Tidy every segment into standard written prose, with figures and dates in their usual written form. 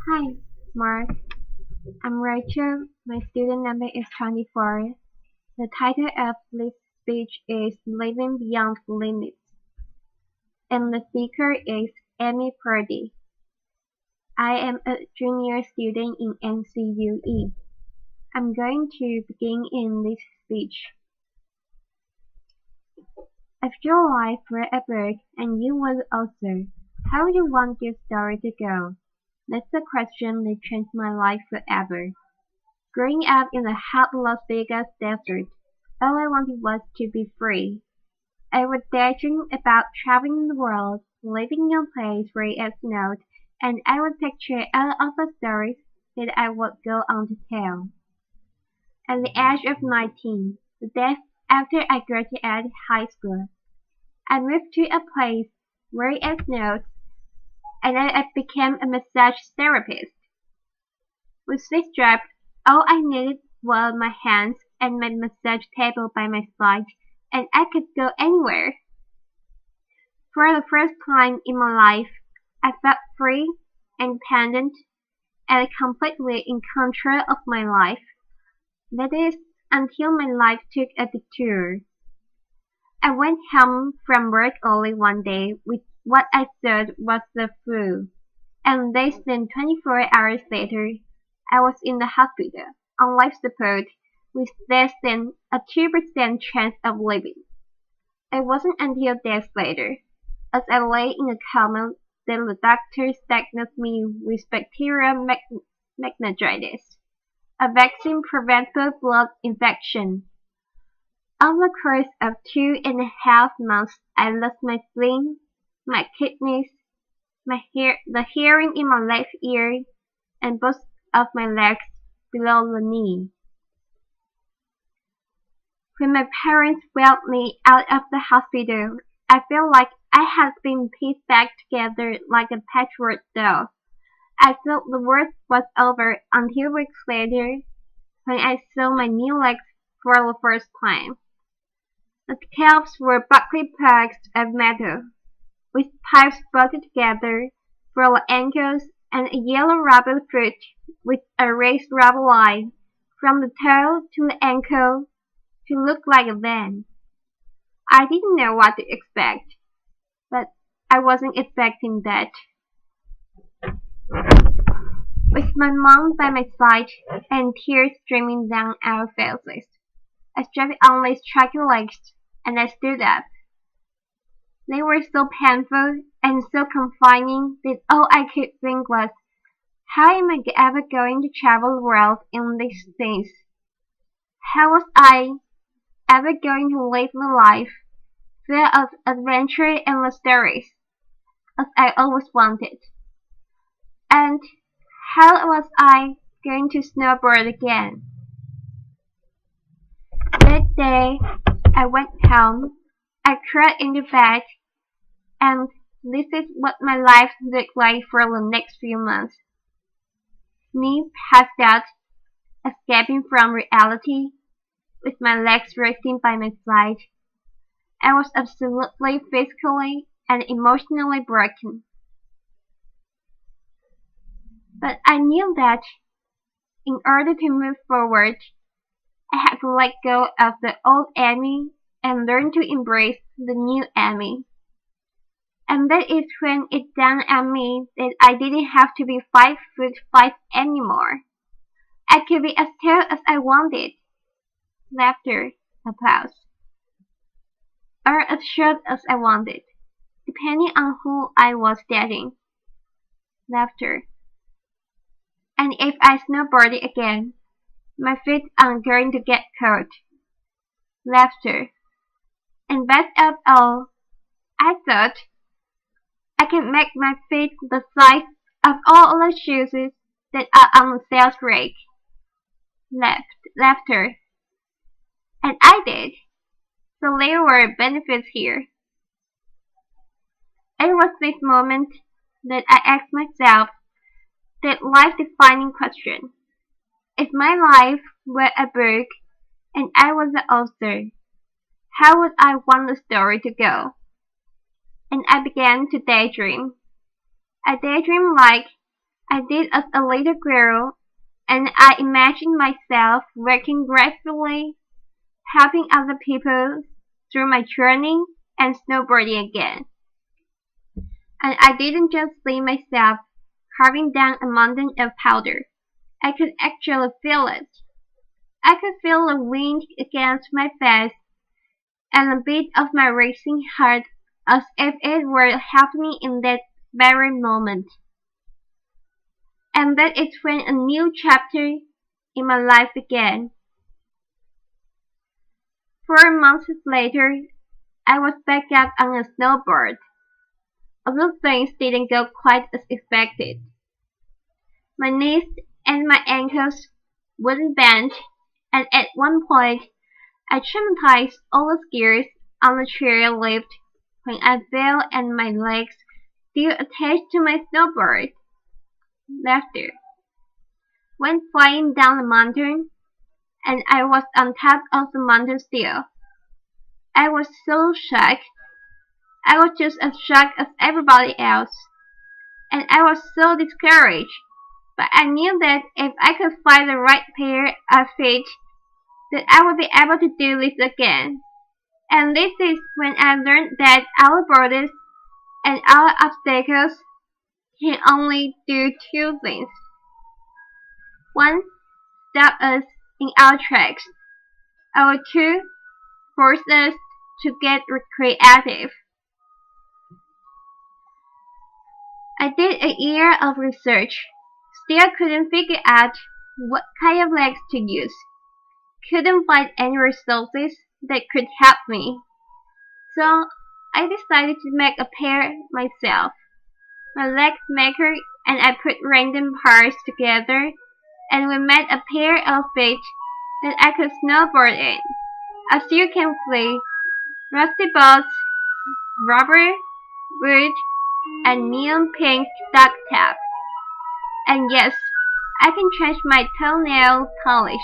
Hi, Mark. I'm Rachel. My student number is 24. The title of this speech is Living Beyond Limits, and the speaker is Purdy. I am a junior student in NCUE. I'm going to begin in this speech. If your life were a book and you were the author, how would you want your story to go? That's the question that changed my life forever. Growing up in the hot Las Vegas desert, all I wanted was to be free. I would daydream about traveling the world, living in a place where it snowed, and I would picture all of the stories that I would go on to tell. At the age of 19, the day after I graduated high school, I moved to a place where it snowed, and I became a massage therapist. With this job, all I needed were my hands and my massage table by my side, and I could go anywhere. For the first time in my life, I felt free, independent, and completely in control of my life. That is, until my life took a detour. I went home from work early one day with what I thought was the flu, and less than 24 hours later, I was in the hospital, on life support, with less than a 2% chance of living. It wasn't until days later, as I lay in a coma, that the doctors diagnosed me with bacterial meningitis, a vaccine-preventable blood infection. Over the course of 2.5 months, I lost my spleen, my kidneys, the hearing in my left ear, and both of my legs below the knee. When my parents wheeled me out of the hospital, I felt like I had been pieced back together like a patchwork doll. I thought the worst was over until weeks later, when I saw my new legs for the first time. The calves were buckled pegs of metal, with pipes bolted together for the ankles, and a yellow rubber foot with a raised rubber line from the toe to the ankle to look like a van. I didn't know what to expect, but I wasn't expecting that. With my mom by my side and tears streaming down our faces, I strapped on my straight legs and I stood up. They were so painful and so confining that all I could think was, how am I ever going to travel the world in these things? How was I ever going to live the life full of adventure and stories, as I always wanted? And how was I going to snowboard again? That day, I went home, I cried in the bed, and this is what my life looked like for the next few months. Me passed out, escaping from reality, with my legs resting by my side. I was absolutely physically and emotionally broken. But I knew that, in order to move forward, I had to let go of the old Amy and learn to embrace the new Amy. And that is when it dawned on me that I didn't have to be 5'5" anymore. I could be as tall as I wanted. Laughter, applause. Or as short as I wanted, depending on who I was dating. Laughter. And if I snowboarded again, my feet aren't going to get cold. Laughter. And best of all, I thought I can make my feet the size of all the shoes that are on the sales rack. Laughter. And I did. So there were benefits here. It was this moment that I asked myself that life-defining question. If my life were a book and I was the author, how would I want the story to go? And I began to daydream. I daydreamed like I did as a little girl, and I imagined myself working gracefully, helping other people through my journey and snowboarding again. And I didn't just see myself carving down a mountain of powder. I could actually feel it. I could feel the wind against my face and a beat of my racing heart as if it were happening in that very moment. And that is when a new chapter in my life began. 4 months later, I was back up on a snowboard. Although things didn't go quite as expected. My knees and my ankles wouldn't bend, and at one point I traumatized all the skiers on the chairlift when I fell and my legs still attached to my snowboard. Laughter went flying down the mountain, and I was on top of the mountain still. I was so shocked. I was just as shocked as everybody else, and I was so discouraged. But I knew that if I could find the right pair of feet, that I would be able to do this again. And this is when I learned that our borders and our obstacles can only do two things. One, stop us in our tracks. Or two, force us to get creative. I did a year of research. Still couldn't figure out what kind of legs to use. Couldn't find any resources that could help me. So I decided to make a pair myself. My leg maker and I put random parts together, and we made a pair of feet that I could snowboard in. As you can see, rusty bolts, rubber, wood, and neon pink duct tape. And yes, I can change my toenail polish.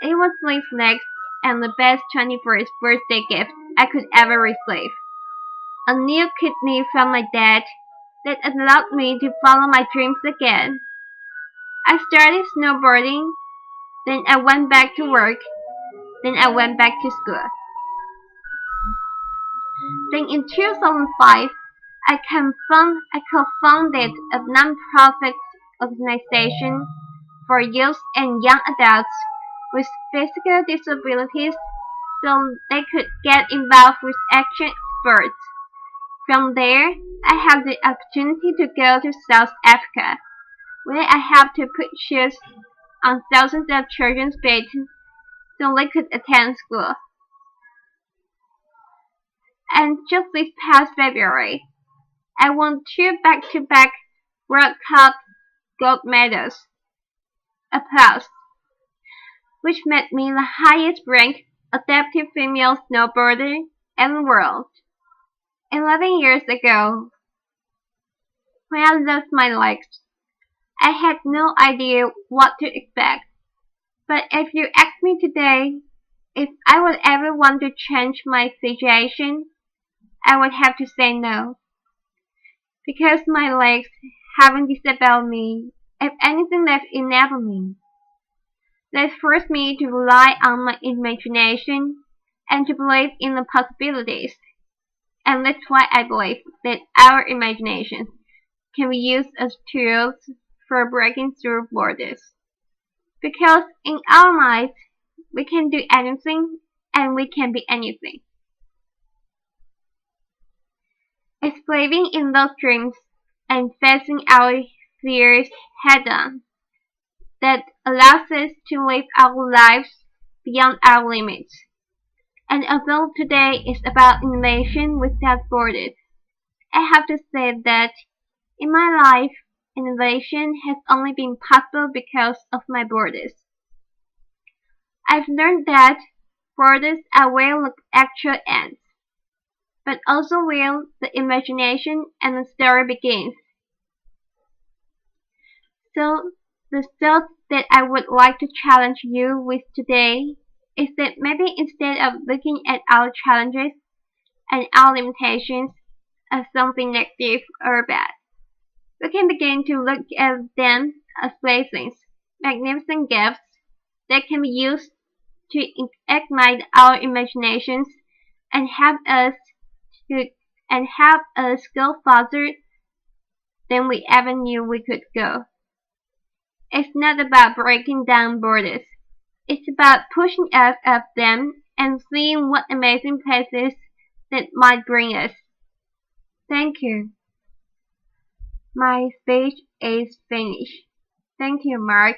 It was these legs and the best 21st birthday gift I could ever receive. A new kidney from my dad that allowed me to follow my dreams again. I started snowboarding, then I went back to work, then I went back to school. Then in 2005, I co-founded a non-profit organization for youth and young adults with physical disabilities so they could get involved with action sports. From there, I had the opportunity to go to South Africa, where I helped to put shoes on thousands of children's feet so they could attend school. And just this past February, I won 2 back-to-back World Cup gold medals. Applause, which made me the highest-ranked adaptive female snowboarder in the world. 11 years ago, when I lost my legs, I had no idea what to expect. But if you ask me today if I would ever want to change my situation, I would have to say no. Because my legs haven't disabled me. If anything, they've enabled me. They forced me to rely on my imagination and to believe in the possibilities. And that's why I believe that our imaginations can be used as tools for breaking through borders. Because in our minds, we can do anything and we can be anything. It's believing in those dreams and facing our fears head-on that allows us to live our lives beyond our limits. And although today is about innovation without borders, I have to say that in my life, innovation has only been possible because of my borders. I've learned that borders are where the actual ends, but also where the imagination and the story begins. So, the thought that I would like to challenge you with today is that maybe instead of looking at our challenges and our limitations as something negative or bad, We can begin to look at them as blessings, magnificent gifts that can be used to ignite our imaginations and to help us go farther than we ever knew we could go. It's not about breaking down borders. It's about pushing us up them and seeing what amazing places that might bring us. Thank you. My speech is finished. Thank you, Mark.